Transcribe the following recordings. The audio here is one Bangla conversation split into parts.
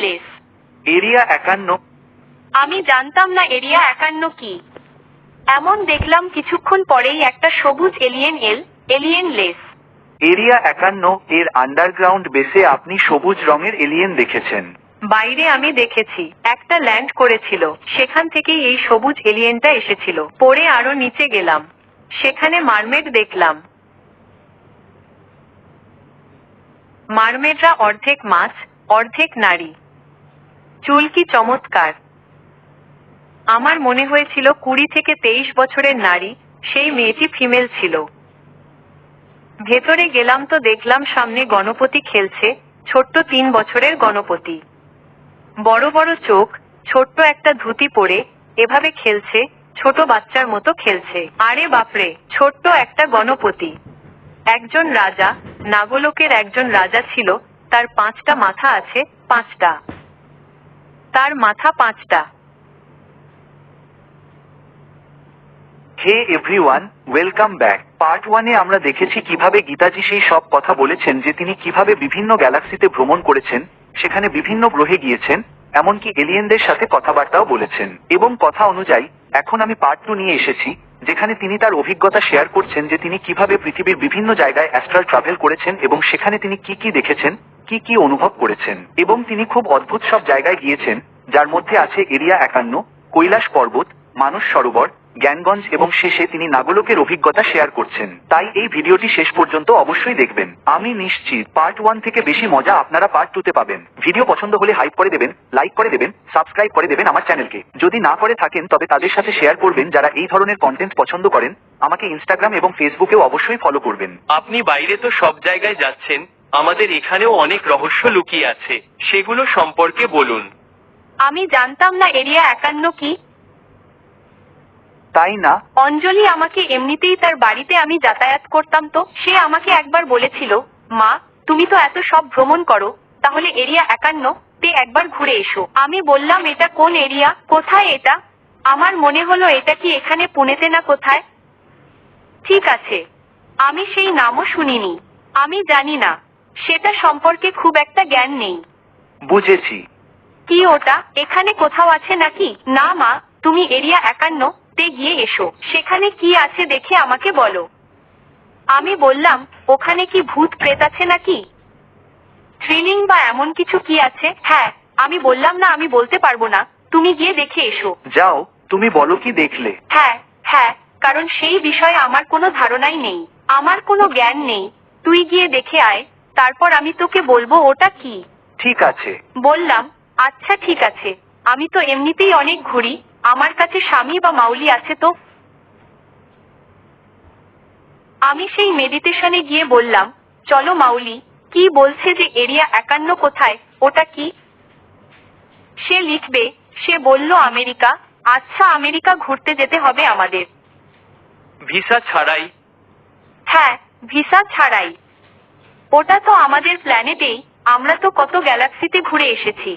লেস। এরিয়া 51। আমি জানতাম না এরিয়া 51 কি। এমন দেখলাম কিছুক্ষণ পরেই একটা সবুজ এলিয়েন লেস। এরিয়া 51 এর আন্ডারগ্রাউন্ড বেসে আপনি সবুজ রঙের এলিয়েন দেখেছেন। বাইরে আমি দেখেছি একটা ল্যান্ড করেছিল, সেখান থেকেই এই সবুজ এলিয়েনটা এসেছিল। পরে আরো নিচে গেলাম, সেখানে মারমেড দেখলাম। মারমেডরা অর্ধেক মাছ অর্ধেক নারী। চুল কি চমৎকার! আমার মনে হয়েছিল 20 থেকে 23 বছরের নারী, সেই মেয়েটি ফিমেল ছিল। ভেতরে গেলাম তো দেখলাম সামনে গণপতি খেলছে, ছোট্ট 3 বছরের গণপতি। বড় বড় চোখ, ছোট্ট একটা ধুতি পরে এভাবে খেলছে, ছোট বাচ্চার মতো খেলছে। আরে বাপরে, ছোট্ট একটা গণপতি। একজন রাজা, নাগলোকের একজন রাজা ছিল, তার 5টা মাথা আছে, 5টা। তার মাথা 5টা। Hey everyone, welcome back. Part 1-এ আমরা দেখেছি কিভাবে গীতাজি সেই সব কথা বলেছেন যে তিনি কিভাবে বিভিন্ন গ্যালাক্সিতে ভ্রমণ করেছেন, সেখানে বিভিন্ন গ্রহে গিয়েছেন, এমনকি এলিয়েনদের সাথে কথাবার্তাও বলেছেন। এবং কথা অনুযায়ী এখন আমি পার্ট 2 নিয়ে এসেছি, যেখানে তিনি তার অভিজ্ঞতা শেয়ার করছেন যে তিনি কিভাবে পৃথিবীর বিভিন্ন জায়গায় অ্যাস্ট্রাল ট্রাভেল করেছেন এবং সেখানে তিনি কি কি দেখেছেন, কি কি অনুভব করেছেন। এবং তিনি খুব অদ্ভুত সব জায়গায় গিয়েছেন, যার মধ্যে আছে এরিয়া 51, কৈলাস পর্বত, মানস সরোবর, জ্ঞানগঞ্জ এবং শেষে তিনি নাগলোকের অভিজ্ঞতা শেয়ার করছেন। তাই এই ভিডিওটি শেষ পর্যন্ত অবশ্যই দেখবেন। আমি নিশ্চিত পার্ট 1 থেকে বেশি মজা আপনারা পার্ট 2-তে পাবেন। ভিডিও পছন্দ হলে হাইপ করে দেবেন, লাইক করে দেবেন, সাবস্ক্রাইব করে দেবেন আমার চ্যানেলকে। যদি না করে থাকেন তবে তাদের সাথে শেয়ার করবেন যারা এই ধরনের কন্টেন্ট পছন্দ করেন। আমাকে ইনস্টাগ্রাম এবং ফেসবুকেও অবশ্যই ফলো করবেন। আপনি বাইরে তো সব জায়গায় যাচ্ছেন, আমাদের এখানেও অনেক রহস্য লুকিয়ে আছে, সেগুলো সম্পর্কে বলুন। আমি জানতাম না এরিয়া 51 কি। তাই না? অঞ্জলি আমাকে এমনিতেই তার বাড়িতে আমি যাতায়াত করতাম, তো সে আমাকে একবার বলেছিল, মা তুমি তো এত সব ভ্রমণ করো, তাহলে এরিয়া 51-তে একবার ঘুরে এসো। আমি বললাম এটা কোন এরিয়া, কোথায় এটা? আমার মনে হলো এটা কি এখানে পুনেতে না কোথায়। ঠিক আছে, আমি সেই নামও শুনিনি, আমি জানি না, সেটা সম্পর্কে খুব একটা জ্ঞান নেই। বুঝেছি। কি ওটা এখানে কোথাও আছে নাকি? না মা, তুমি এরিয়া 51-তে গিয়ে এসো, সেখানে কি আছে দেখে আমাকে বলো। আমি বললাম ওখানে কি ভূত প্রেত আছে নাকি, থ্রিলিং বা এমন কিছু কি আছে? হ্যাঁ, আমি বললাম না আমি বলতে পারবো না, তুমি গিয়ে দেখে এসো। যাও, তুমি বলো কি দেখলে। হ্যাঁ হ্যাঁ, কারণ সেই বিষয়ে আমার কোনো ধারণাই নেই, আমার কোনো জ্ঞান নেই। তুই গিয়ে দেখে আয়, তারপর আমি তোকে বলবো ওটা কি। ঠিক আছে। বললাম আচ্ছা ঠিক আছে, আমি তো এমনিতেই অনেক ঘুরি, আমার কাছে স্বামী বা মাউলি আছে তো। আমি সেই মেডিটেশনে গিয়ে বললাম, চলো মাউলি, কি বলছে যে এরিয়া 51 কোথায়, ওটা কি? সে লিখবে, সে বলল আমেরিকা। আচ্ছা, আমেরিকা ঘুরতে যেতে হবে আমাদের। ভিসা ছাড়াই? হ্যাঁ, ভিসা ছাড়াই। ওটা তো আমাদের প্ল্যানেটেই, আমরা তো কত গ্যালাক্সিতে ঘুরে এসেছি।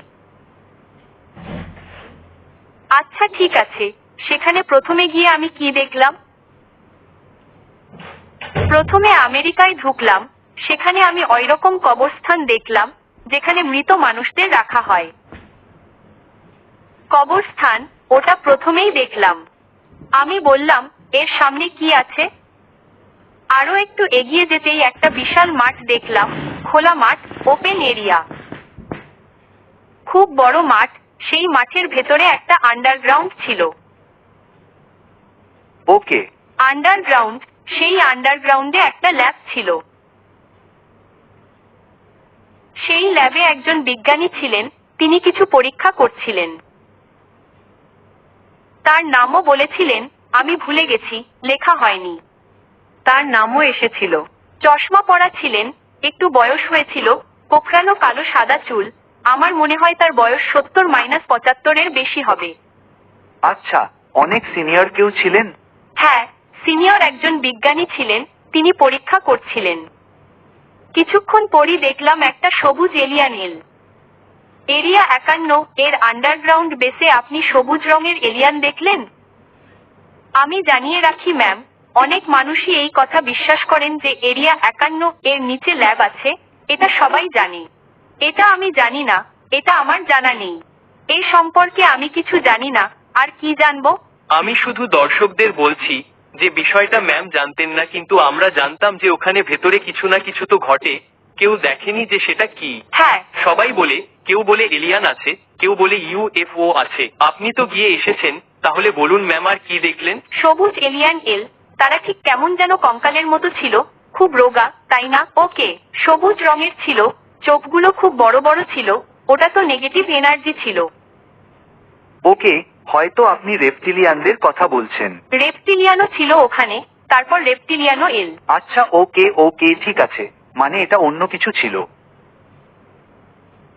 আচ্ছা ঠিক আছে, সেখানে প্রথমে গিয়ে আমি কি দেখলাম? প্রথমে আমেরিকায় ঢুকলাম, সেখানে আমি ওইরকম কবরস্থান দেখলাম যেখানে মৃত মানুষদের রাখা হয়। কবরস্থান, ওটা প্রথমেই দেখলাম। আমি বললাম এর সামনে কি আছে? আরো একটু এগিয়ে যেতেই একটা বিশাল মাঠ দেখলাম, খোলা মাঠ, ওপেন এরিয়া। খুব বড় মাঠ, সেই মাঠের ভেতরে একটা আন্ডারগ্রাউন্ড ছিল। ওকে। আন্ডারগ্রাউন্ড, সেই আন্ডারগ্রাউন্ডে একটা ল্যাব ছিল। সেই ল্যাবে একজন বিজ্ঞানী ছিলেন, তিনি কিছু পরীক্ষা করছিলেন। তার নামও বলেছিলেন, আমি ভুলে গেছি, লেখা হয়নি। তার নামও এসেছিল। চশমা পরা ছিলেন, একটু বয়স হয়েছিল, কোঁকড়ানো কালো সাদা চুল। আমার মনে হয় তার বয়স 70-75-এর বেশি হবে। আচ্ছা, অনেক সিনিয়র কেউ ছিলেন? হ্যাঁ, সিনিয়র একজন বিজ্ঞানী ছিলেন, তিনি পরীক্ষা করছিলেন। কিছুক্ষণ পরই দেখলাম একটা সবুজ এলিয়ান। এরিয়া 51-এর আন্ডারগ্রাউন্ড বেসে আপনি সবুজ রঙের এলিয়ান দেখলেন? আমি জানিয়ে রাখি ম্যাম, অনেক মানুষই এই কথা বিশ্বাস করেন যে এরিয়া 51-এর নিচে ল্যাব আছে, এটা সবাই জানে। এটা আমি জানি না, এটা আমার জানা নেই। এই সম্পর্কে আমি কিছু জানি না, আর কি জানবো? আমি শুধু দর্শকদের বলছি যে বিষয়টা ম্যাম জানতেন না, কিন্তু আমরা জানতাম যে ওখানে ভেতরে কিছু না কিছু তো ঘটে। কেউ দেখেনি যে সেটা কি। হ্যাঁ, সবাই বলে, কেউ বলে এলিয়ান আছে, কেউ বলে ইউএফও আছে। আপনি তো গিয়ে এসেছেন, তাহলে বলুন ম্যাম আর কি দেখলেন? সবুজ এলিয়ান এল, তারা ঠিক কেমন যেন কঙ্কালের মতো ছিল, খুব রোগা, তাই না? ওকে, সবুজ রঙের ছিল, চোখগুলো খুব বড় বড় ছিল, ওটা তো নেগেটিভ এনার্জি ছিল। ওকে, হয়তো আপনি রেপটিলিয়ানদের কথা বলছেন। রেপটিলিয়ানও ছিল ওখানে, তারপর রেপটিলিয়ানও এল। আচ্ছা, ওকে ওকে, ঠিক আছে, মানে এটা অন্য কিছু ছিল।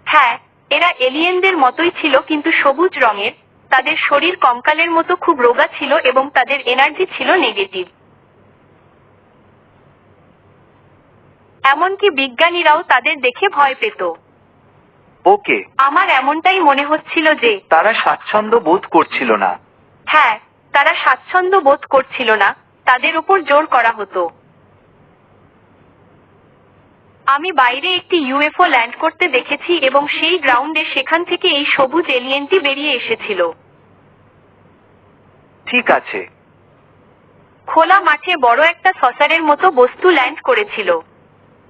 হ্যাঁ, এরা এলিয়েনদের মতোই ছিল কিন্তু সবুজ রঙের, তাদের শরীর কঙ্কালের মতো খুব রোগা ছিল এবং তাদের এনার্জি ছিল নেগেটিভ। এমনকি বিজ্ঞানীরাও তাদের দেখে ভয় পেত। ওকে, আমার এমনটাই মনে হচ্ছিল যে তারা স্বাচ্ছন্দ্য বোধ করছিল না। হ্যাঁ, তারা স্বাচ্ছন্দ্য বোধ করছিল না, তাদের উপর জোর করা হতো। আমি বাইরে একটি ইউএফও ল্যান্ড করতে দেখেছি এবং সেই গ্রাউন্ডে সেখান থেকে এই সবুজ এলিয়েনটি বেরিয়ে এসেছিল। ঠিক আছে। খোলা মাঠে বড় একটা সসারের মতো বস্তু ল্যান্ড করেছিল।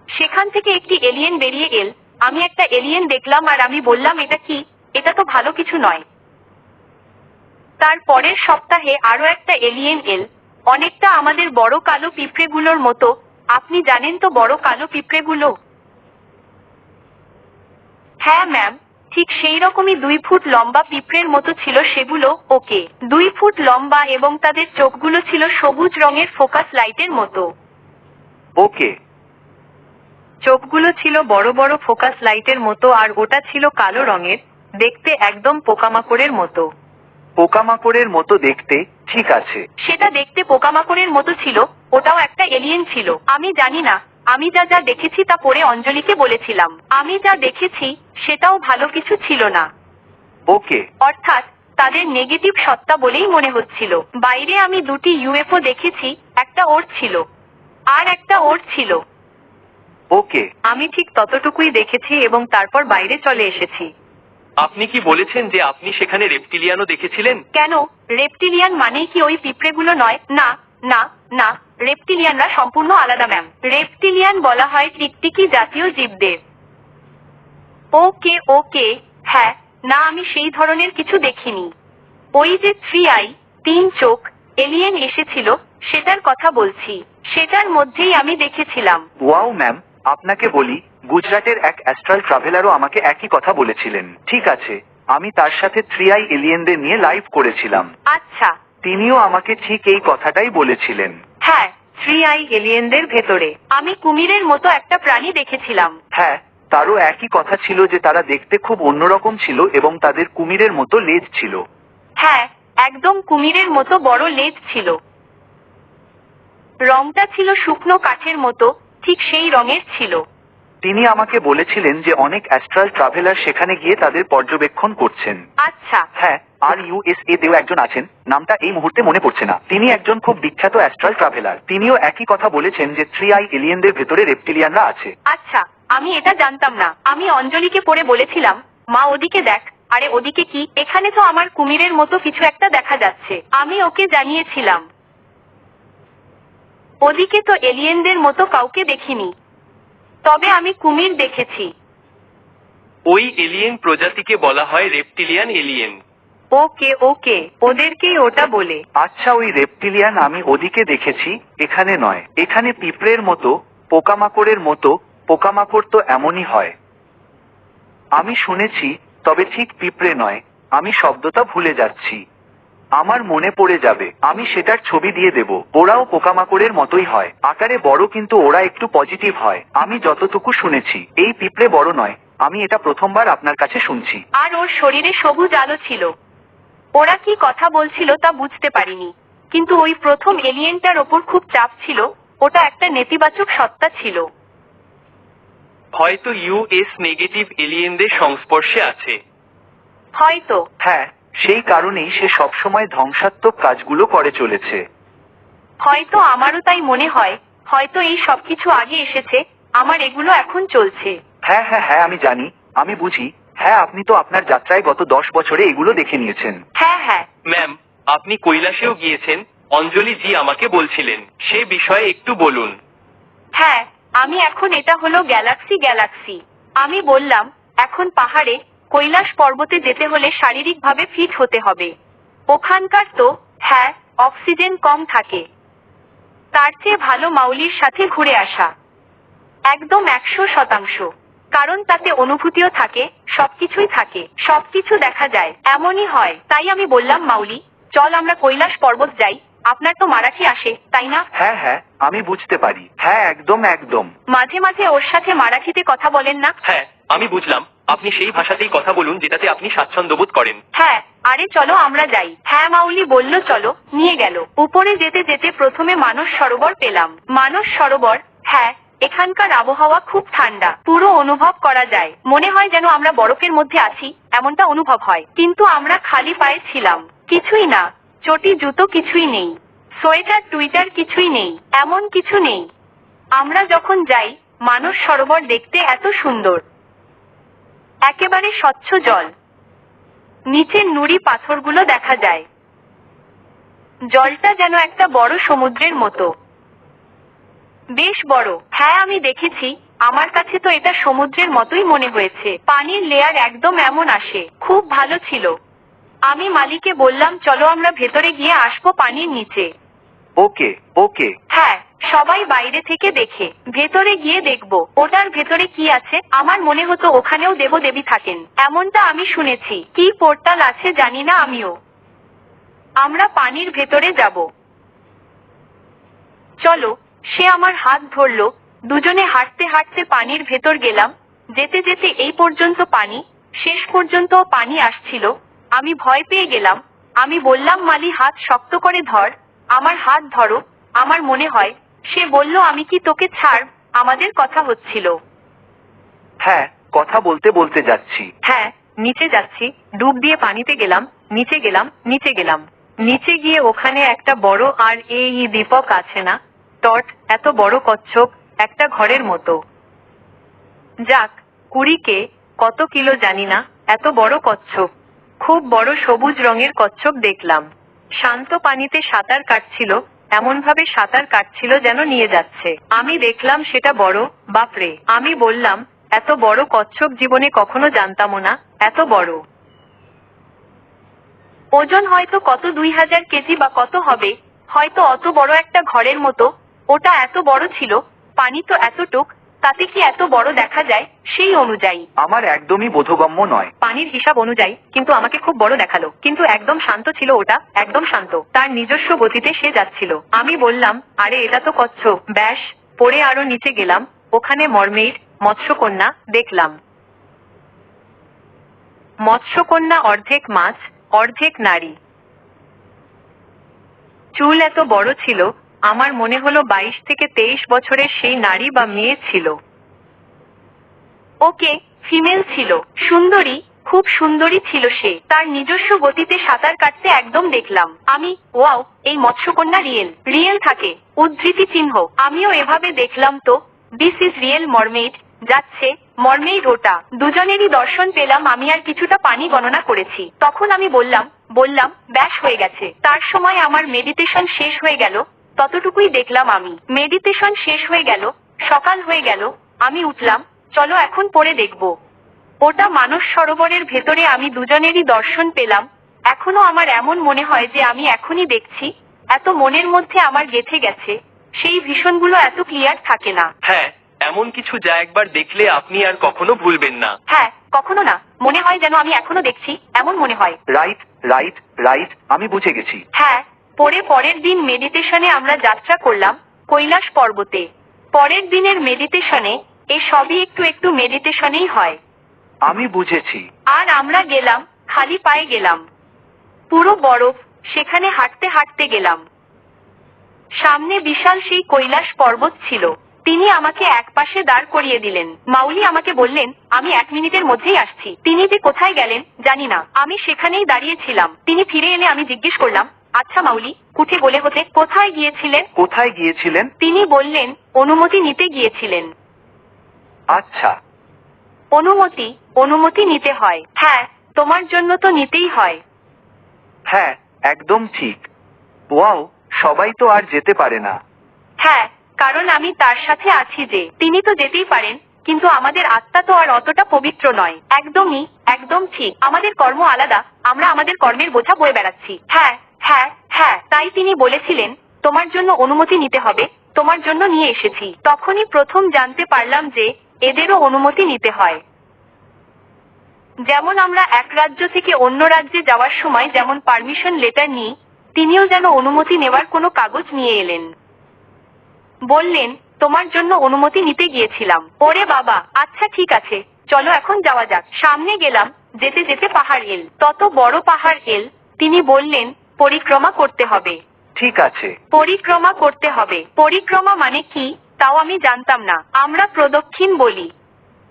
সেখান থেকে একটি এলিয়েন বেরিয়ে এল। আমি একটা এলিয়েন দেখলাম আর আমি বললাম, এটা কি? এটা তো ভালো কিছু নয়। তার পরের সপ্তাহে আরো একটা এলিয়েন এল, অনেকটা আমাদের বড় কালো পিঁপড়েগুলোর মতো। আপনি জানেন তো বড় কালো পিঁপড়েগুলো? হ্যাঁ ম্যাম, ঠিক সেই রকমই 2 ফুট লম্বা পিঁপড়ের মতো ছিল সেগুলো। ওকে, 2 ফুট লম্বা এবং তাদের চোখগুলো ছিল সবুজ রঙের ফোকাস লাইটের মতো। ওকে, চোখগুলো ছিল বড় বড় ফোকাস লাইটের মতো আর ওটা ছিল কালো রঙের, দেখতে একদম পোকামাকড়ের মতো। পোকামাকড়ের মতো দেখতে, ঠিক আছে। সেটা দেখতে পোকামাকড়ের মতো ছিল, ওটাও একটা এলিয়েন ছিল। আমি জানি না, আমি যা যা দেখেছি তা পরে অঞ্জলিকে বলেছিলাম। আমি যা দেখেছি সেটাও ভালো কিছু ছিল না। ওকে, অর্থাৎ তাদের নেগেটিভ সত্তা বলেই মনে হচ্ছিল। বাইরে আমি 2টি ইউএফও দেখেছি, একটা ওর ছিল আর একটা ওর ছিল। ওকে, আমি ঠিক ততটুকুই দেখেছি এবং তারপর বাইরে চলে এসেছি। আপনি কি বলেছেন যে আপনি সেখানে রেপটিলিয়ানও দেখেছিলেন? কেন, রেপটিলিয়ান মানেই কি ওই পিঁপড়েগুলো নয়? না না না, রেপটিলিয়ানরা সম্পূর্ণ আলাদা ম্যাম। রেপটিলিয়ান বলা হয় টিকটিকি জাতীয় জীবদের। ওকে ওকে, হ্যাঁ, না আমি সেই ধরনের কিছু দেখিনি। ওই যে 3 আই 3 চোখ এলিয়েন এসেছিল সেটার কথা বলছি, সেটার মধ্যেই আমি দেখেছিলাম। ওয়াও ম্যাম, আপনাকে বলি, গুজরাটের এক অ্যাস্ট্রাল ট্রাভেলারও আমাকে একই কথা বলেছিলেন। ঠিক আছে, আমি তার সাথে 3 আই এলিয়েনদের নিয়ে লাইভ করেছিলাম। আচ্ছা, তিনিও আমাকে ঠিক এই কথাটাই বলেছিলেন। হ্যাঁ, 3 আই এলিয়েনদের ভেতরে আমি কুমিরের মতো একটা প্রাণী দেখেছিলাম। হ্যাঁ, তারও একই কথা ছিল যে তারা দেখতে খুব অন্যরকম ছিল এবং তাদের কুমিরের মতো লেজ ছিল। হ্যাঁ, একদম কুমিরের মতো বড় লেজ ছিল। রংটা ছিল শুকনো কাঠের মতো, ঠিক সেই রঙের ছিল। তিনি আমাকে বলেছিলেন যে অনেক অ্যাস্ট্রাল ট্রাভেলার সেখানে গিয়ে তাদের পর্যবেক্ষণ করছেন। আচ্ছা, হ্যাঁ, আর ইউএসএ তেও একজন আছেন, নামটা এই মুহূর্তে মনে পড়ছে না। তিনি একজন খুব বিখ্যাত অ্যাস্ট্রাল ট্রাভেলার। তিনিও একই কথা বলেছেন যে 3 আই এলিয়েনদের ভেতরে রেপটিলিয়ানরা আছে। আচ্ছা, আমি এটা জানতাম না। আমি অঞ্জলিকে পরে বলেছিলাম, মা ওদিকে দেখ। আরে ওদিকে কি? এখানে তো আমার কুমিরের মতো কিছু একটা দেখা যাচ্ছে। আমি ওকে জানিয়েছিলাম। ওদিকে তো এলিয়েনদের মতো কাউকে দেখিনি, তবে আমি কুমির দেখেছি। ওই এলিয়েন প্রজাতিকে বলা হয় রেপটিলিয়ান এলিয়েন। ওকে ওকে, ওদেরকেই ওটা বলে। আচ্ছা, ওই রেপটিলিয়ান আমি ওদিকে দেখেছি, এখানে নয়। এখানে পিঁপড়ের মতো, পোকামাকড়ের মতো। পোকামাকড় তো এমনই হয়। আমি শুনেছি, তবে ঠিক পিঁপড়ে নয়। আমি শব্দটা ভুলে যাচ্ছি, আমার মনে পড়ে যাবে। আমি সেটার ছবি দিয়ে দেব। ওরাও পোকামাকড়ের মতোই হয়, আকারে বড়, কিন্তু ওরা একটু পজিটিভ হয়। আমি যতটুকু শুনেছি, এই পিঁপড়ে বড় নয়। আমি এটা প্রথমবার আপনার কাছে শুনছি। আর ওর শরীরে সবুজ আলো ছিল। ওরা কি কথা বলছিল তা বুঝতে পারিনি, কিন্তু ওই প্রথম এলিয়েনটার ওপর খুব চাপ ছিল। ওটা একটা নেতিবাচক সত্তা ছিল। হয়তো ইউএস নেগেটিভ এলিয়েনদের সংস্পর্শে আছে। হয়তো। হ্যাঁ, সেই কারণেই সে সবসময় ধ্বংসাত্মক কাজগুলো করে চলেছে। হয়তো আমারও তাই মনে হয়। হয়তো এই সবকিছু আগে এসেছে, আমার এগুলো এখন চলছে। হ্যাঁ হ্যাঁ হ্যাঁ, আমি জানি, আমি বুঝি। হ্যাঁ, আপনি তো আপনার যাত্রায় গত 10 বছরে এগুলো দেখে নিয়েছেন। হ্যাঁ হ্যাঁ। ম্যাম, আপনি কৈলাসেও গিয়েছেন, অঞ্জলি জি আমাকে বলছিলেন, সে বিষয়ে একটু বলুন। হ্যাঁ, আমি এখন এটা হলো গ্যালাক্সি। আমি বললাম এখন পাহাড়ে কৈলাস পর্বতে যেতে হলে শারীরিকভাবে ফিট হতে হবে। ওখানকার তো হ্যাঁ অক্সিজেন কম থাকে। তার চেয়ে ভালো মাউলির সাথে ঘুরে আসা। একদম 100%। কারণ তাতে অনুভূতিও থাকে, সবকিছুই থাকে, সবকিছু দেখা যায়, এমনই হয়। তাই আমি বললাম মাউলি, চল আমরা কৈলাস পর্বত যাই। আপনার তো মারাঠি আসে তাই না? হ্যাঁ হ্যাঁ, আমি বুঝতে পারি। হ্যাঁ, একদম একদম। মাঝে মাঝে ওর সাথে মারাঠিতে কথা বলেন না? হ্যাঁ, আমি বুঝলাম, আপনি সেই ভাষাতেই কথা বলুন যেটাতে আপনি স্বাচ্ছন্দ্য বোধ করেন। হ্যাঁ, আরে চলো আমরা যাই। হ্যাঁ মাউলি বলল চলো, নিয়ে গেল। উপরে যেতে যেতে প্রথমে মানস সরোবর পেলাম। মানস সরোবর, হ্যাঁ এখানকার আবহাওয়া খুব ঠান্ডা, পুরো অনুভব করা যায়, মনে হয় যেন আমরা বরফের মধ্যে আছি, এমনটা অনুভব হয়। কিন্তু আমরা খালি পায়ে ছিলাম, কিছুই না, চটি জুতো কিছুই নেই, সোয়েটার টুইটার কিছুই নেই, এমন কিছু নেই। আমরা যখন যাই মানস সরোবর দেখতে এত সুন্দর, একেবারে স্বচ্ছ জল, নিচের নুড়ি পাথরগুলো দেখা যায়, জলটা যেন একটা বড় সমুদ্রের মতো, বেশ বড়। হ্যাঁ আমি দেখেছি, আমার কাছে তো এটা সমুদ্রের মতোই মনে হয়েছে। পানির লেয়ার একদম এমন আসে, খুব ভালো ছিল। আমি মালিকে বললাম চলো আমরা ভেতরে গিয়ে আসবো পানির নিচে। ওকে ওকে। হ্যাঁ, সবাই বাইরে থেকে দেখে, ভেতরে গিয়ে দেখবো ওটার ভেতরে কি আছে। আমার মনে হতো ওখানেও দেবদেবী থাকেন, এমনটা আমি শুনেছি। কি পোর্টাল আছে জানি না আমিও। আমরা পানির ভেতরে যাব। চলো, সে আমার হাত ধরলো, দুজনে হাঁটতে হাঁটতে পানির ভেতর গেলাম। যেতে যেতে এই পর্যন্ত পানি, শেষ পর্যন্ত পানি আসছিল। আমি ভয় পেয়ে গেলাম। আমি বললাম মালি হাত শক্ত করে ধর, আমার হাত ধরো। আমার মনে হয় সে বলল আমি কি তোকে ছাড়, আমাদের কথা হচ্ছিল। হ্যাঁ, কথা বলতে বলতে যাচ্ছি। হ্যাঁ, নিচে যাচ্ছি, ডুব দিয়ে পানিতে গেলাম, নিচে গেলাম, নিচে গেলাম। নিচে গিয়ে ওখানে একটা বড় আর এই দীপক আছে না, টট, এত বড় কচ্ছপ, একটা ঘরের মতো। যাক, 20 কে কত কিলো জানি না, এত বড় কচ্ছপ, খুব বড় সবুজ রঙের কচ্ছপ দেখলাম। শান্ত পানিতে সাঁতার কাটছিল, এমন ভাবে সাঁতার কাটছিল যেন নিয়ে যাচ্ছে। আমি দেখলাম সেটা বড়, বাপরে। আমি বললাম এত বড় কচ্ছপ জীবনে কখনো জানতামও না, এত বড়। ওজন হয়তো কত 2000 কেজি বা কত হবে, হয়তো অত বড় একটা ঘরের মতো। ওটা এত বড় ছিল, পানি তো এতটুক, তাতে কি এত বড় দেখা যায় সেই অনুযায়ী? আমার একদমই বোধগম্য নয়। পানির হিসাব অনুযায়ী কিন্তু আমাকে খুব বড় দেখালো, কিন্তু একদম শান্ত ছিল ওটা, একদম শান্ত, তার নিজস্ব গতিতে সে যাচ্ছিল। আমি বললাম আরে এটা তো কচ্ছপ। ব্যাস, পরে আরো নিচে গেলাম, ওখানে মরমেইড, মৎস্যকন্যা দেখলাম। মৎস্যকন্যা অর্ধেক মাছ, অর্ধেক নারী। চুল এত বড় ছিল, আমার মনে হলো 22 থেকে 23 বছরের সেই নারী বা মেয়ে ছিল। ওকে, ফিমেল ছিল, সুন্দরী, খুব সুন্দরী ছিল সে। তার নিজস্ব গতিতে সাঁতার কাটতে একদম দেখলাম আমি, ওয়াও, এই মৎস্যকন্যা রিয়েল থাকে, উদ্ধৃতি চিহ্ন। আমিও এভাবে দেখলাম তো, দিস ইজ রিয়েল মরমেইড, যাচ্ছে মরমেইড ওটা। দুজনেরই দর্শন পেলাম। আমি আর কিছুটা পানি গণনা করেছি। তখন আমি বললাম ব্যাস হয়ে গেছে। তার সময় আমার মেডিটেশন শেষ হয়ে গেল, ততটুকুই দেখলাম আমি। মেডিটেশন শেষ হয়ে গেল, সকাল হয়ে গেল, আমি উঠলাম, চলো এখন পরে দেখব। ওটা মানস সরোবরের ভেতরে আমি দুজনেরই দর্শন পেলাম। এখনো আমার এমন মনে হয় যে আমি এখনই দেখছি, এত মনের মধ্যে আমার গেঁথে গেছে। সেই ভীষণগুলো এত ক্লিয়ার থাকে না। হ্যাঁ, এমন কিছু যা একবার দেখলে আপনি আর কখনো ভুলবেন না। হ্যাঁ, কখনো না, মনে হয় যেন আমি এখনো দেখছি, এমন মনে হয়। রাইট রাইট রাইট, আমি বুঝে গেছি। হ্যাঁ, পরের দিন মেডিটেশনে আমরা যাত্রা করলাম কৈলাস পর্বতে। পরের দিনের মেডিটেশনে এ সবই একটু একটু মেডিটেশনেই হয়। আমি বুঝেছি। আর আমরা গেলাম, খালি পায়ে গেলাম, পুরো বরফ, সেখানে হাঁটতে হাঁটতে গেলাম। সামনে বিশাল সেই কৈলাস পর্বত ছিল। তিনি আমাকে একপাশে দাঁড় করিয়ে দিলেন। মাউলি আমাকে বললেন আমি 1 মিনিটের মধ্যেই আসছি। তিনি যে কোথায় গেলেন জানি না, আমি সেখানেই দাঁড়িয়েছিলাম। তিনি ফিরে এলে আমি জিজ্ঞেস করলাম, আচ্ছা মাউলি, কুঠি বলে হতে কোথায় গিয়েছিলেন? কোথায় গিয়েছিলেন? তিনি বললেন অনুমতি নিতে গিয়েছিলেন। আচ্ছা। অনুমতি অনুমতি নিতে হয়। হ্যাঁ, তোমার জন্য তো নিতেই হয়। হ্যাঁ, একদম ঠিক। ওয়াও, সবাই তো আর যেতে পারে না। হ্যাঁ, কারণ আমি তার সাথে আছি যে তিনি তো যেতেই পারেন, কিন্তু আমাদের আত্মা তো আর অতটা পবিত্র নয়। একদমই, একদম ঠিক। আমাদের কর্ম আলাদা, আমরা আমাদের কর্মের বোঝা বয়ে বেড়াচ্ছি। হ্যাঁ হ্যাঁ হ্যাঁ, তাই তিনি বলেছিলেন তোমার জন্য অনুমতি নিতে হবে, তোমার জন্য নিয়ে এসেছি। তখনই প্রথম জানতে পারলাম যে এদেরও অনুমতি নিতে হয়। যেমন আমরা এক রাজ্য থেকে অন্য রাজ্যে যাওয়ার সময় যেমন পারমিশন লেটার নিই, তিনিও যেন অনুমতি নেওয়ার কোনো কাগজ নিয়ে এলেন। বললেন তোমার জন্য অনুমতি নিতে গিয়েছিলাম। ওরে বাবা, আচ্ছা ঠিক আছে, চলো এখন যাওয়া যাক। সামনে গেলাম, যেতে যেতে পাহাড় এল, তত বড় পাহাড় এল। তিনি বললেন পরিক্রমা করতে হবে। ঠিক আছে। পরিক্রমা করতে হবে। পরিক্রমা মানে কি তাও আমি জানতাম না। আমরা প্রদক্ষিণ বলি,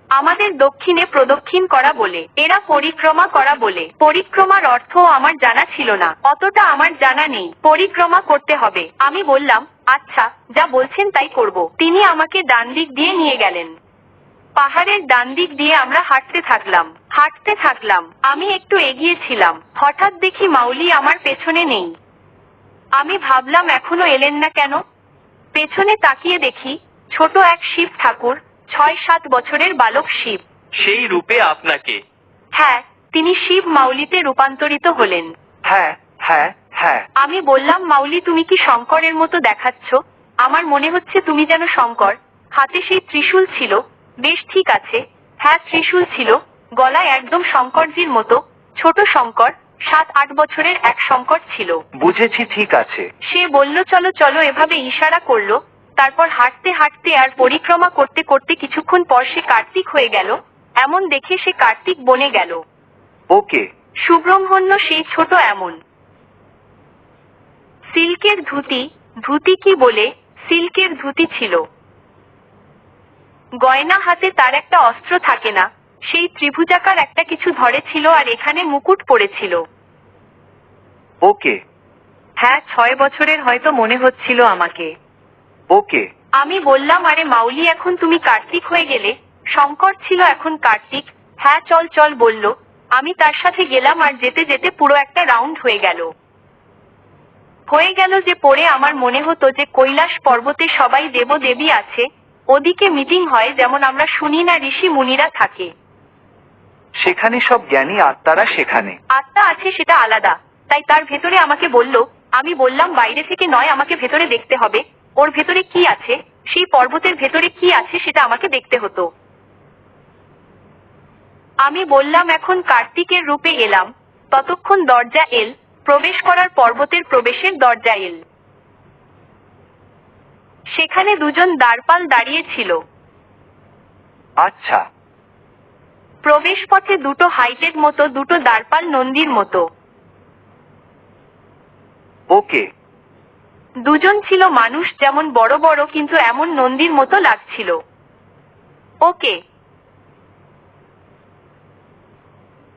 আমাদের দক্ষিণে প্রদক্ষিণ করা বলে, এরা পরিক্রমা করা বলে। পরিক্রমার অর্থ আমার জানা ছিল না, অতটা আমার জানা নেই। পরিক্রমা করতে হবে। আমি বললাম আচ্ছা, যা বলছেন তাই করব। তিনি আমাকে ডান দিক দিয়ে নিয়ে গেলেন। পাহাড়ের ডান দিক দিয়ে আমরা হাঁটতে থাকলাম। আমি একটু এগিয়েছিলাম, হঠাৎ দেখি মাউলি আমার পেছনে নেই। আমি ভাবলাম এখনো এলেন না কেন। পেছনে তাকিয়ে দেখি ছোট এক শিব ঠাকুর, 6-7 বছরের বালক শিব। সেই রূপে আপনাকে? হ্যাঁ, তিনি শিব মাউলিতে রূপান্তরিত হলেন। হ্যাঁ হ্যাঁ হ্যাঁ। আমি বললাম মাউলি তুমি কি শঙ্করের মতো দেখাচ্ছ? আমার মনে হচ্ছে তুমি যেন শঙ্কর। হাতে সেই ত্রিশূল ছিল। বেশ ঠিক আছে, হ্যাঁ ত্রিশূল ছিল, গলায় একদম শঙ্করজির মতো। ছোট শঙ্কর, 7-8 বছরের এক শঙ্কর ছিল। বুঝেছি, ঠিক আছে। সে বলল চলো চলো, এভাবে ইশারা করলো। তারপর হাঁটতে হাঁটতে আর পরিক্রমা করতে করতে কিছুক্ষণ পর সে কার্তিক হয়ে গেল। এমন দেখে সে কার্তিক বনে গেল। ওকে। সুব্রহ্মণ্য সেই ছোট এমন। সিল্কের ধুতি, ধুতি কি বলে, সিল্কের ধুতি ছিল। গয়না হাতে, তার একটা অস্ত্র থাকে না, সেই ত্রিভুজাকার একটা কিছু ধরেছিল আর এখানে মুকুট পড়েছিল। ওকে। হ্যাঁ, 6 বছরের হয়তো মনে হচ্ছিল আমাকে। ওকে। আমি বললাম আরে মাউলি, এখন তুমি কার্তিক হয়ে গেলে। শঙ্কর ছিল, এখন কার্তিক। হ্যাঁ চল চল বলল। আমি তার সাথে গেলাম আর যেতে যেতে পুরো একটা রাউন্ড হয়ে গেল যে পরে আমার মনে হতো যে কৈলাস পর্বতে সবাই দেবদেবী আছে, ওদিকে মিটিং হয় যেমন আমরা শুনি না, ঋষি মুনিরা থাকে। সেখানে সব জ্ঞানী আত্মারা সেখানে। আত্মা আছে সেটা আলাদা, তাই তার ভেতরে আমাকে বলল। আমি বললাম বাইরে থেকে নয়, আমাকে ভেতরে দেখতে হবে। ওর ভেতরে কি আছে, সেই পর্বতের ভেতরে কি আছে সেটা আমাকে দেখতে হতো। আমি বললাম এখন কার্তিকের রূপে এলাম। ততক্ষণ দরজা এল, প্রবেশ করার পর্বতের প্রবেশের দরজা এল। সেখানে দুজন দ্বারপাল দাঁড়িয়ে ছিল। আচ্ছা। প্রবেশ পথে দুটো হাইটের মতো দুটো দ্বারপাল, নন্দীর মতো। ওকে। দুজন ছিল মানুষ, যেমন বড় বড়, কিন্তু এমন নন্দীর মতো লাগছিল। ওকে।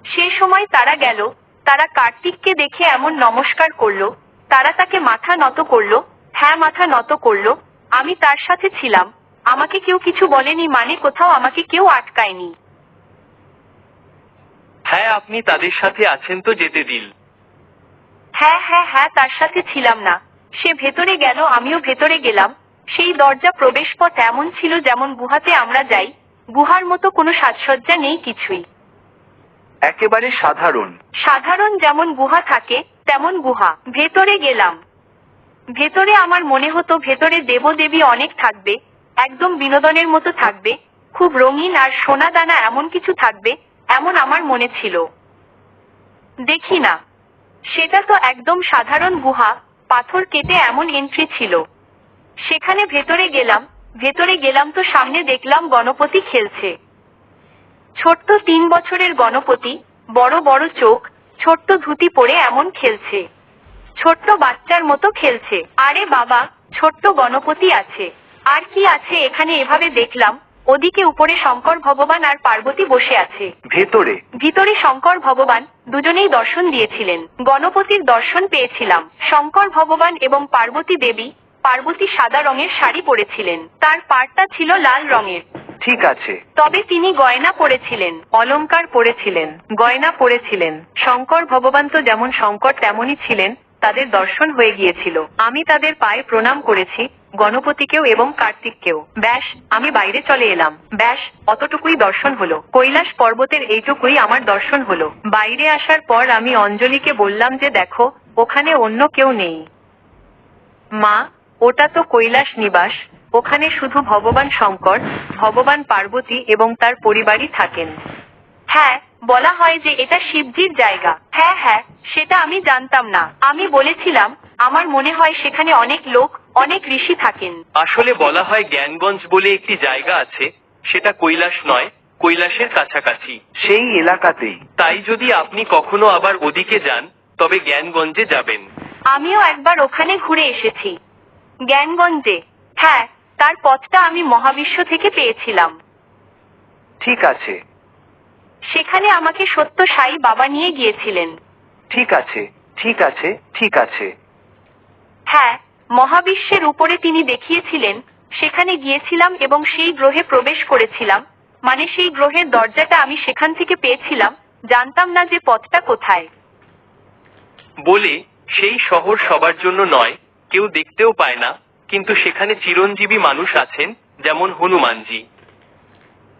সে সময় তারা গেল, তারা কার্তিককে দেখে এমন নমস্কার করলো, তারা তাকে মাথা নত করলো। হ্যাঁ, মাথা নত করলো। আমি তার সাথে ছিলাম, আমাকে কেউ কিছু বলেনি, মানে কোথাও আমাকে কেউ আটকায়নি। হ্যাঁ, আপনি তাদের সাথে আছেন তো, যেতে দিল। হ্যাঁ হ্যাঁ হ্যাঁ, তার সাথে ছিলাম না। সে ভেতরে গেল, আমিও ভেতরে গেলাম। সেই দরজা প্রবেশপথ এমন ছিল যেমন গুহাতে আমরা যাই, গুহার মতো কোনো সাজসজ্জা নেই, কিছুই। একেবারে সাধারণ। সাধারণ যেমন গুহা থাকে তেমন গুহা। ভেতরে গেলাম। ভেতরে আমার মনে হতো ভেতরে দেবদেবী অনেক থাকবে, একদম বিনোদনের মতো থাকবে, খুব রঙিন আর সোনা দানা এমন কিছু থাকবে, এমন আমার মনে ছিল। দেখি না, সেটা তো একদম সাধারণ গুহা, পাথর কেটে এমন এন্ট্রি ছিল। সেখানে ভেতরে গেলাম তো সামনে দেখলাম গণপতি খেলছে। ছোট্ট 3 বছরের গণপতি, বড় বড় চোখ, ছোট্ট ধুতি পরে এমন খেলছে, ছোট্ট বাচ্চার মতো খেলছে। আরে বাবা, ছোট্ট গণপতি আছে, আর কি আছে এখানে, এভাবে দেখলাম। ওদিকে উপরে শঙ্কর ভগবান আর পার্বতী বসে আছে। ভিতরে শঙ্কর ভগবান দুজনেই দর্শন দিয়েছিলেন। গণপতির দর্শন পেয়েছিলাম। শঙ্কর ভগবান এবং পার্বতী দেবী। পার্বতী সাদা রঙের শাড়ি পরেছিলেন, তার পাড়টা ছিল লাল রঙের। ঠিক আছে। তবে তিনি গয়না পরেছিলেন, অলংকার পরেছিলেন, গয়না পরেছিলেন। শঙ্কর ভগবান তো যেমন শঙ্কর তেমনই ছিলেন, তাদের দর্শন হয়ে গিয়েছিল। আমি তাদের পায়ে প্রণাম করেছি, গণপতিকেও এবং কার্তিককেও। ব্যাস, আমি বাইরে চলে এলাম। ব্যাস, অতটুকুই দর্শন হলো। কৈলাস পর্বতের এইটুকুই আমার দর্শন হলো। বাইরে আসার পর আমি অঞ্জলিকে বললাম যে দেখো, ওখানে অন্য কেউ নেই। মা, ওটা তো কৈলাস নিবাস, ওখানে শুধু ভগবান শঙ্কর, ভগবান পার্বতী এবং তার পরিবারই থাকেন। হ্যাঁ, বলা হয় যে এটা শিবজির জায়গা। হ্যাঁ হ্যাঁ, সেটা আমি জানতাম না। আমি বলেছিলাম আমার মনে হয় সেখানে অনেক লোক, অনেক ঋষি থাকেন। আসলে বলা হয় জ্ঞানগঞ্জ বলে একটি জায়গা আছে, সেটা কৈলাস নয়, কৈলাসের কাছাকাছি। সেই এলাকাতেই। তাই যদি আপনি কখনো আবার ওদিকে যান, তবে জ্ঞানগঞ্জে যাবেন। আমিও একবার ওখানে ঘুরে এসেছি, জ্ঞানগঞ্জে। হ্যাঁ, তার পথটা আমি মহাবিশ্ব থেকে পেয়েছিলাম। ঠিক আছে। সেখানে আমাকে সত্য সাই বাবা নিয়ে গিয়েছিলেন। ঠিক আছে, ঠিক আছে, ঠিক আছে। হ্যাঁ, মহাবিশ্বের উপরে তিনি দেখিয়েছিলেন। সেখানে গিয়েছিলাম এবং সেই গ্রহে প্রবেশ করেছিলাম। মানে সেই গ্রহের দরজাটা আমি সেখান থেকে পেয়েছিলাম, জানতাম না যে পথটা কোথায়। বলে সেই শহর সবার জন্য নয়, কেউ দেখতেও পায় না, কিন্তু সেখানে চিরঞ্জীবী মানুষ আছেন, যেমন হনুমানজি।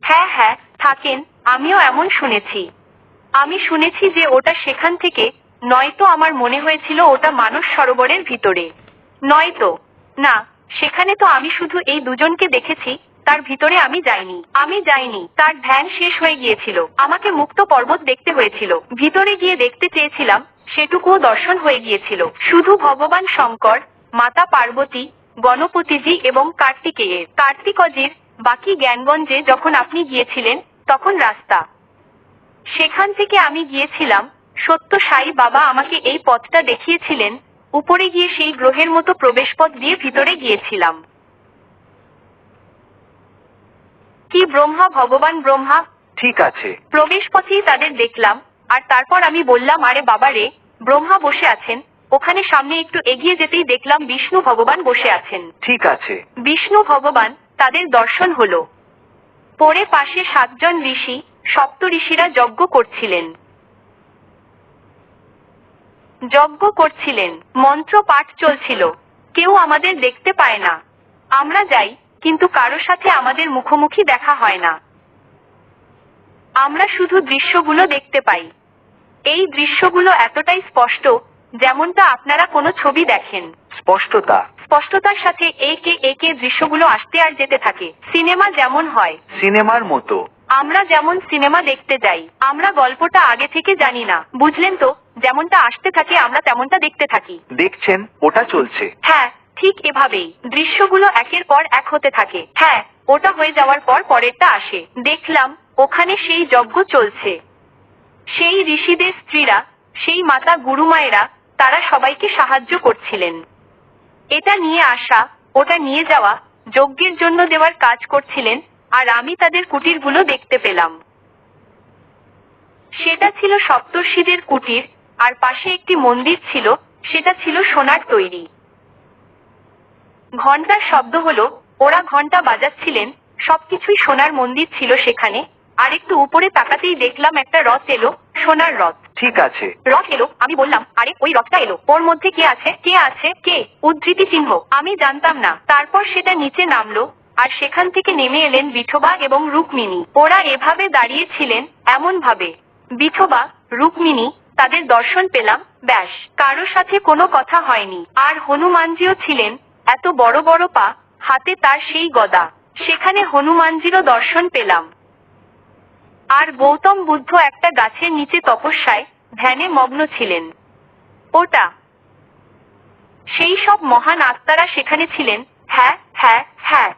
হ্যাঁ হ্যাঁ, থাকেন, আমিও এমন শুনেছি। আমি শুনেছি যে ওটা সেখান থেকে, নয়তো আমার মনে হয়েছিল ওটা মানস সরোবরের ভিতরে। নয়তো না, সেখানে তো আমি শুধু এই দুজনকে দেখেছি, তার ভিতরে আমি যাইনি। তার ধ্যান শেষ হয়ে গিয়েছিল। আমাকে মুক্ত পর্বত দেখতে হয়েছিল, ভিতরে গিয়ে দেখতে চেয়েছিলাম, সেটুকুও দর্শন হয়ে গিয়েছিল। শুধু ভগবান শঙ্কর, মাতা পার্বতী, গণপতিজি এবং কার্তিকজির। বাকি জ্ঞানগঞ্জে যখন আপনি গিয়েছিলেন, তখন রাস্তা। সেখান থেকে আমি গিয়েছিলাম, সত্য সাই বাবা আমাকে এই পথটা দেখিয়েছিলেন। উপরে গিয়ে সেই গ্রহের মতো প্রবেশপথ দিয়ে ভিতরে গিয়েছিলাম। কি ব্রহ্মা, ভগবান ব্রহ্মা। ঠিক আছে। প্রবেশপথেই তাদের দেখলাম, আর তারপর আমি বললাম আরে বাবা রে, ব্রহ্মা বসে আছেন। ওখানে সামনে একটু এগিয়ে যেতেই দেখলাম বিষ্ণু ভগবান বসে আছেন। ঠিক আছে। বিষ্ণু ভগবান, তাদের দর্শন হলো। পরে পাশে 7 জন ঋষি, সপ্ত ঋষিরা যজ্ঞ করছিলেন, মন্ত্র পাঠ চলছিল। কেউ আমাদের দেখতে পায় না। আমরা যাই, কিন্তু কারো সাথে আমাদের মুখোমুখি দেখা হয় না। আমরা শুধু দৃশ্যগুলো দেখতে পাই। এই দৃশ্যগুলো এতটাই স্পষ্ট, যেমনটা আপনারা কোনো ছবি দেখেন। স্পষ্টতার সাথে একে একে দৃশ্যগুলো আসতে আর যেতে থাকে। সিনেমা যেমন হয়, সিনেমার মতো। আমরা যেমন সিনেমা দেখতে যাই, আমরা গল্পটা আগে থেকে জানি না, বুঝলেন তো? যেমনটা আসতে থাকে আমরা তেমনটা দেখতে থাকি। দেখছেন, ওটা চলছে। হ্যাঁ, ঠিক এভাবেই দৃশ্যগুলো একের পর এক হতে থাকে। হ্যাঁ, ওটা হয়ে যাওয়ার পর পরেরটা আসে। দেখলাম ওখানে সেই যজ্ঞ চলছে। সেই ঋষিদের স্ত্রীরা, সেই মাতা গুরুমায়েরা, তারা সবাইকে সাহায্য করছিলেন। এটা নিয়ে আসা, ওটা নিয়ে যাওয়া, যজ্ঞের জন্য দেওয়ার কাজ করছিলেন। আর আমি তাদের কুটিরগুলো দেখতে পেলাম। সেটা ছিল সপ্তর্ষিদের কুটির, আর পাশে একটি মন্দির ছিল, সেটা ছিল সোনার তৈরি। ঘন্টার শব্দ হলো, ওরা ঘন্টা বাজাচ্ছিলেন। সবকিছুই সোনার মন্দির ছিল সেখানে। আর একটু উপরে তাকাতেই দেখলাম একটা রথ এলো, সোনার রথ। ঠিক আছে। রথ এলো, আমি বললাম আরে ওই রথটা এলো, ওর মধ্যে কে আছে? উদ্ধৃতি চিহ্ন, আমি জানতাম না। তারপর সেটা নিচে নামলো, আর সেখান থেকে নেমে এলেন বিঠোবা এবং রুক্মিণী। ওরা এভাবে দাঁড়িয়েছিলেন, এমন ভাবে। বিঠোবা, রুক্মিণী, তাদের দর্শন পেলাম। ব্যাস, কারো সাথে কোনো কথা হয়নি। আর হনুমানজিও ছিলেন, এত বড় বড় পা, হাতে তার সেই গদা। সেখানে হনুমানজিরও দর্শন পেলাম। আর গৌতম বুদ্ধ একটা গাছের নিচে তপস্যায়, ধ্যানে মগ্ন ছিলেন। ওটা সেই সব মহান আত্মারা সেখানে ছিলেন। হ্যাঁ হ্যাঁ হ্যাঁ।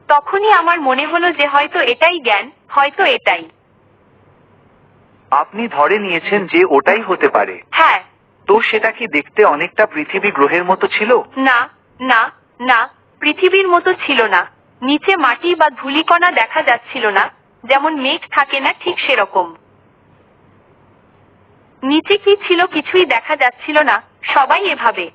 তখনই আমার মনে হলো যে হয়তো এটাই জ্ঞান, হয়তো এটাই। আপনি ধরে নিয়েছেন যে ওটাই হতে পারে। হ্যাঁ। তো সেটা কি দেখতে অনেকটা পৃথিবী গ্রহের মতো ছিল? না না না, পৃথিবীর মতো ছিল না। নিচে মাটি বা ধূলিকণা দেখা যাচ্ছিল না, যেমন মেঘ থাকে না ঠিক সেরকম। নিচে কি ছিল কিছুই দেখা যাচ্ছিল না, সবাই এভাবে।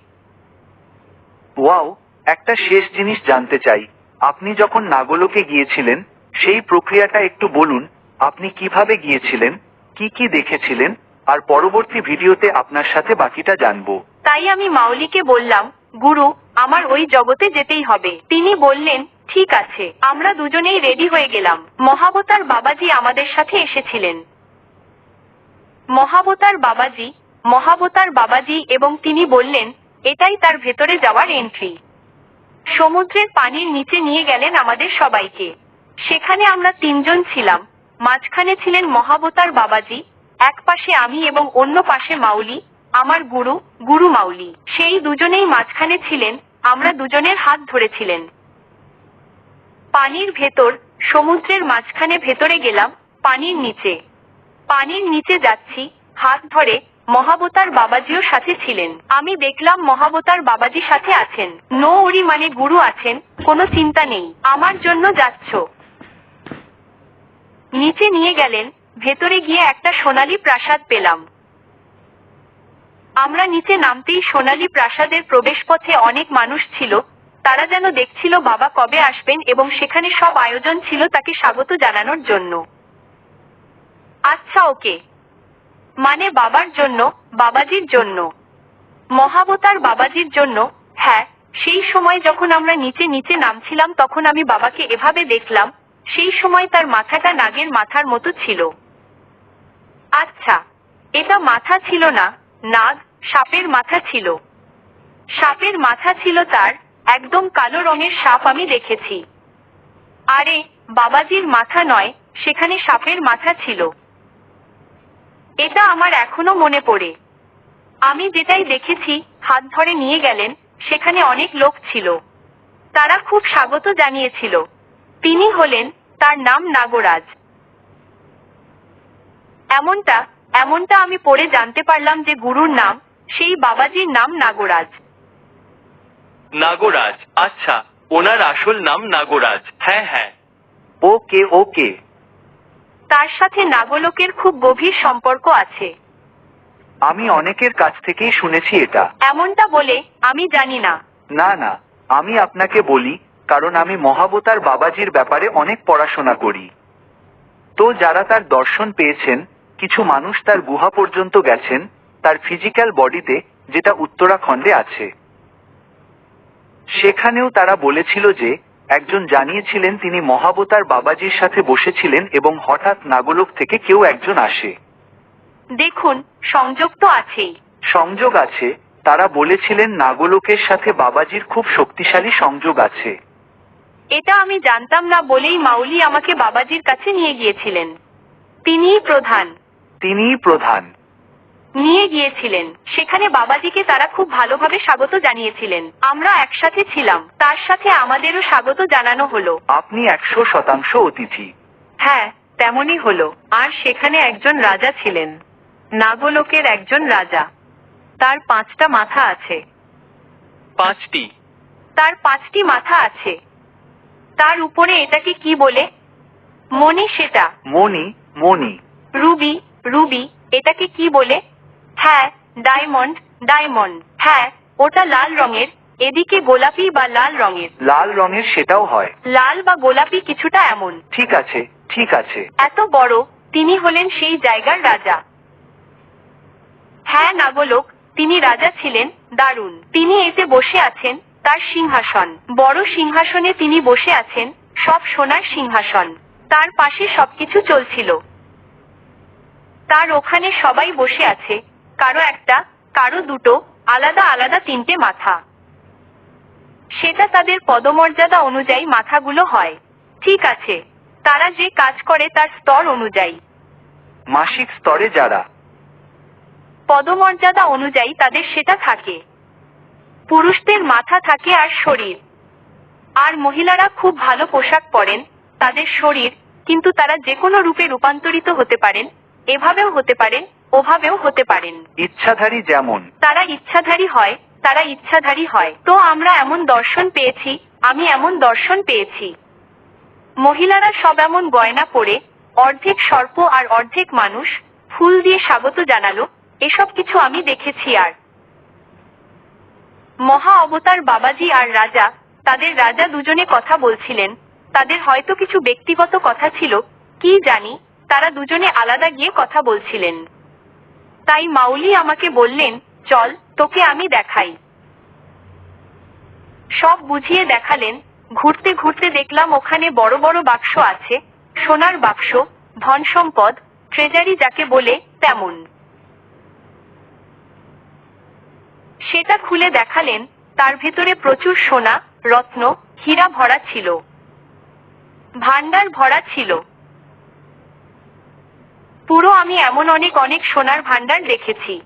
ওয়াও, একটা শেষ জিনিস জানতে চাই, আপনি যখন নাগলোকে গিয়েছিলেন সেই প্রক্রিয়াটা একটু বলুন। আপনি কিভাবে গিয়েছিলেন, কি কি দেখেছিলেন, আর পরবর্তী ভিডিওতে আপনার সাথে বাকিটা জানবো। তাই আমি মাউলিকে বললাম, গুরু, আমার ওই জগতে যেতেই হবে। তিনি বললেন, ঠিক আছে। আমরা দুজনেই রেডি হয়ে গেলাম। মহাবতার বাবাজি আমাদের সাথে এসেছিলেন। মহাবতার বাবাজি এবং তিনি বললেন, এটাই তার ভেতরে যাওয়ার এন্ট্রি। সমুদ্রের পানির নিচে নিয়ে গেলেন আমাদের সবাইকে। সেখানে আমরা তিনজন ছিলাম। মাঝখানে ছিলেন মহাবতার বাবাজি, এক পাশে আমি এবং অন্য পাশে মাউলি, আমার গুরু মাউলি। সেই দুজনেই মাঝখানে ছিলেন। আমরা দুজনের হাত ধরেছিলেন। পানির ভেতর, সমুদ্রের মাঝখানে ভেতরে গেলাম। পানির নিচে যাচ্ছি, হাত ধরে। মহাবতার বাবাজিও সাথে ছিলেন। আমি দেখলাম মহাবতার বাবাজি সাথে আছেন। নো ওরি মানে গুরু আছেন, কোনো চিন্তা নেই, আমার জন্য যাচ্ছ। নিচে নিয়ে গেলেন। ভেতরে গিয়ে একটা সোনালী প্রাসাদ পেলাম। আমরা নিচে নামতেই সোনালী প্রাসাদের প্রবেশপথে অনেক মানুষ ছিল। তারা যেন দেখছিল বাবা কবে আসবেন এবং সেখানে সব আয়োজন ছিল তাকে স্বাগত জানানোর জন্য। আচ্ছা, ওকে, মানে বাবার জন্য, বাবাজির জন্য, মহাবতার বাবাজির জন্য। হ্যাঁ, সেই সময় যখন আমরা নিচে নামছিলাম তখন আমি বাবাকে এভাবে দেখলাম। সেই সময় তার মাথাটা নাগের মাথার মতো ছিল। আচ্ছা, এটা মাথা ছিল না, নাগ, সাপের মাথা ছিল। সাপের মাথা ছিল তার, একদম কালো রঙের সাপ আমি দেখেছি। আরে, বাবাজির মাথা নয়, সেখানে সাপের মাথা ছিল। এটা আমার এখনো মনে পড়ে। আমি যেটাই দেখেছি, হাত ধরে নিয়ে গেলেন। সেখানে অনেক লোক ছিল। তারা খুব স্বাগত জানিয়েছিল। তিনি হলেন, তার নাম নাগরাজ। এমনটা আমি পড়ে জানতে পারলাম যে গুরুর নাম, সেই বাবাজির নাম নাগরাজ। নাগরাজ, আচ্ছা, ওনার আসল নাম নাগরাজ। হ্যাঁ হ্যাঁ। ওকে। তার সাথে নাগলোকের খুব গভীর সম্পর্ক আছে। আমি অনেকের কাছ থেকেই শুনেছি এটা। এমনটা বলে আমি জানি না। না, আমি আপনাকে বলি, কারণ আমি মহাবতার বাবাজির ব্যাপারে অনেক পড়াশোনা করি। তো যারা তার দর্শন পেয়েছেন, কিছু মানুষ তার গুহা পর্যন্ত গেছেন, তার ফিজিক্যাল বডিতে, যেটা উত্তরাখণ্ডে আছে। সেখানেও তারা বলেছিল যে একজন জানিয়েছিলেন তিনি মহাবতার বাবাজির সাথে বসেছিলেন এবং হঠাৎ নাগলোক থেকে কেউ একজন আসে। দেখুন, সংযোগ তো আছেই। সংযোগ আছে। তারা বলেছিলেন নাগলোকের সাথে বাবাজির খুব শক্তিশালী সংযোগ আছে। এটা আমি জানতাম না বলেই মাউলি আমাকে বাবাজির কাছে নিয়ে গিয়েছিলেন। তিনিই প্রধান নিয়ে গিয়েছিলেন। সেখানে বাবাজিকে তারা খুব ভালোভাবে স্বাগত জানিয়েছিলেন। আমরা একসাথে ছিলাম, তার সাথে আমাদেরও স্বাগত জানানো হলো। আপনি 100% অতিথি। হ্যাঁ, তেমনই হলো। আর সেখানে একজন রাজা ছিলেন, নাগলোকের একজন রাজা। তার 5টা মাথা আছে। 5টি? তার 5টি মাথা আছে। তার উপরে এটাকে কি বলে? মণি। সেটা মণি। রুবি। এটাকে কি বলে? হ্যাঁ, ডায়মন্ড। হ্যাঁ, ওটা লাল রঙের, এদিকে গোলাপি বা লাল রঙের। লাল রঙের সেটাও হয়। লাল বা গোলাপি কিছুটা এমন। ঠিক আছে। এত বড়, তিনি হলেন সেই জায়গার রাজা। হ্যাঁ, নাগলোক, তিনি রাজা ছিলেন। দারুণ। তিনি এতে বসে আছেন, তার সিংহাসন, বড় সিংহাসনে তিনি বসে আছেন, সব সোনার সিংহাসন। তার পাশে সবকিছু চলছিল। তার ওখানে সবাই বসে আছে, কারো একটা, কারো দুটো, আলাদা আলাদা 3টে মাথা। সেটা তাদের পদমর্যাদা অনুযায়ী মাথাগুলো হয়। ঠিক আছে, তারা যে কাজ করে তার স্তর অনুযায়ী। মাসিক স্তরে যারা পদমর্যাদা অনুযায়ী তাদের সেটা থাকে। পুরুষদের মাথা থাকে আর শরীর। আর মহিলারা খুব ভালো পোশাক পরেন, তাদের শরীর, কিন্তু তারা যে কোনো রূপে রূপান্তরিত হতে পারেন, এভাবেও হতে পারেন, ওভাবেও হতে পারেন। ইচ্ছাধারী যেমন। তারা ইচ্ছাধারী হয়। তো আমরা এমন দর্শন পেয়েছি, আমি এমন দর্শন পেয়েছি। মহিলারা সব এমন গয়না পরে, অর্ধেক সর্প আর অর্ধেক মানুষ, ফুল দিয়ে স্বাগত জানালো। এসব কিছু আমি দেখেছি। আর মহা অবতার বাবাজি আর রাজা, তাদের রাজা দুজনে কথা বলছিলেন। তাদের হয়তো কিছু ব্যক্তিগত কথা ছিল, কি জানি, তারা দুজনে আলাদা গিয়ে কথা বলছিলেন। তাই মাউলি আমাকে বললেন, চল তোকে আমি দেখাই। সব বুঝিয়ে দেখালেন। ঘুরতে ঘুরতে দেখলাম ওখানে বড় বড় বাক্স আছে, সোনার বাক্স, ধন সম্পদ, ট্রেজারি যাকে বলে তেমন। সেটা খুলে দেখালেন, তার ভেতরে প্রচুর সোনা, রত্ন, হীরা ভরা ছিল, ভান্ডার ভরা ছিল। পুরো আমি এমন অনেক অনেক সোনার ভান্ডার দেখেছি।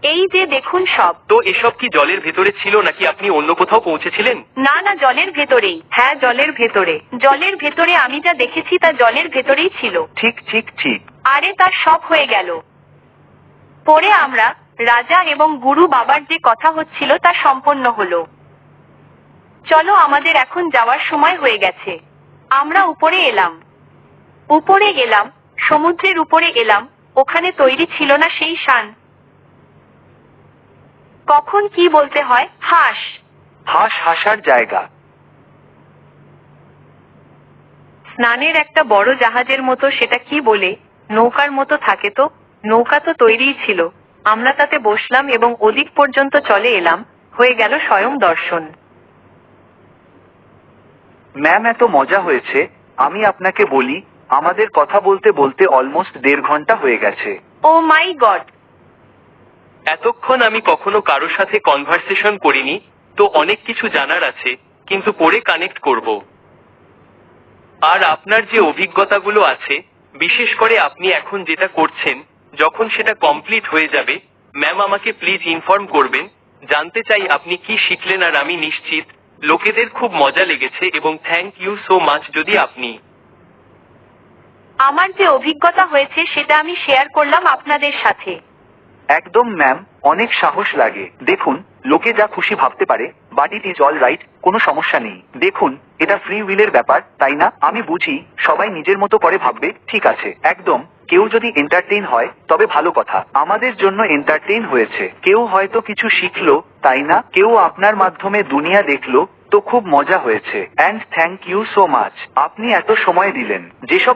এই যে দেখুন সব। তো এসব কি জলের ভেতরে ছিল নাকি আপনি অন্য কোথাও পৌঁছেছিলেন? না না, জলের ভেতরেই। হ্যাঁ, জলের ভেতরে। জলের ভেতরে আমি যা দেখেছি তা জলের ভেতরেই ছিল। ঠিক ঠিক ঠিক। আরে তার সব হয়ে গেল। পরে আমরা রাজা এবং গুরু বাবার যে কথা হচ্ছিল তা সম্পন্ন হলো। চলো, আমাদের এখন যাওয়ার সময় হয়ে গেছে। আমরা উপরে এলাম। উপরে গেলাম, সমুদ্রের উপরে এলাম। ওখানে তৈরি ছিল না সেই শান। কখন কি বলতে হয়, হাঁস। হাঁস হাসার জায়গা। স্নানের একটা বড় জাহাজের মতো, সেটা কি বলে, নৌকার মতো থাকে তো। নৌকা তো তৈরিই ছিল। আমরা তাতে বসলাম এবং ওদিক পর্যন্ত চলে এলাম। হয়ে গেল স্বয়ং দর্শন। ম্যাম, এত মজা হয়েছে। আমি আপনাকে বলি, আমাদের কথা বলতে বলতে অলমোস্ট 1.5 ঘন্টা হয়ে গেছে। ও মাই গড। এতক্ষণ আমি কখনো কারো সাথে কনভারসেশন করিনি, তো অনেক কিছু জানার আছে, কিন্তু পরে কানেক্ট করব। আর আপনার যে অভিজ্ঞতাগুলো আছে, বিশেষ করে আপনি এখন যেটা করছেন, যখন সেটা কমপ্লিট হয়ে যাবে, ম্যাম আমাকে প্লিজ ইনফর্ম করবেন। জানতে চাই আপনি কি শিখলেন। আর আমি নিশ্চিত লোকেদের খুব মজা লেগেছে এবং থ্যাংক ইউ সো মাচ যদি আপনি। আমার যে অভিজ্ঞতা হয়েছে সেটা আমি শেয়ার করলাম আপনাদের সাথে। একদম ম্যাম, অনেক সাহস লাগে। দেখুন, লোকে যা খুশি ভাবতে পারে, but it is all right, কোনো সমস্যা নেই। দেখুন, এটা ফ্রি উইলের ব্যাপার, তাই না? আমি বুঝি সবাই নিজের মতো করে ভাববে, ঠিক আছে, একদম। কেউ যদি এন্টারটেইন হয় তবে ভালো কথা। আমাদের জন্য এন্টারটেইন হয়েছে। কেউ হয়তো কিছু শিখলো, তাই না? কেউ আপনার মাধ্যমে দুনিয়া দেখলো, তো খুব মজা হয়েছে। And thank you so much. আপনি এত সময় দিলেন। যেসব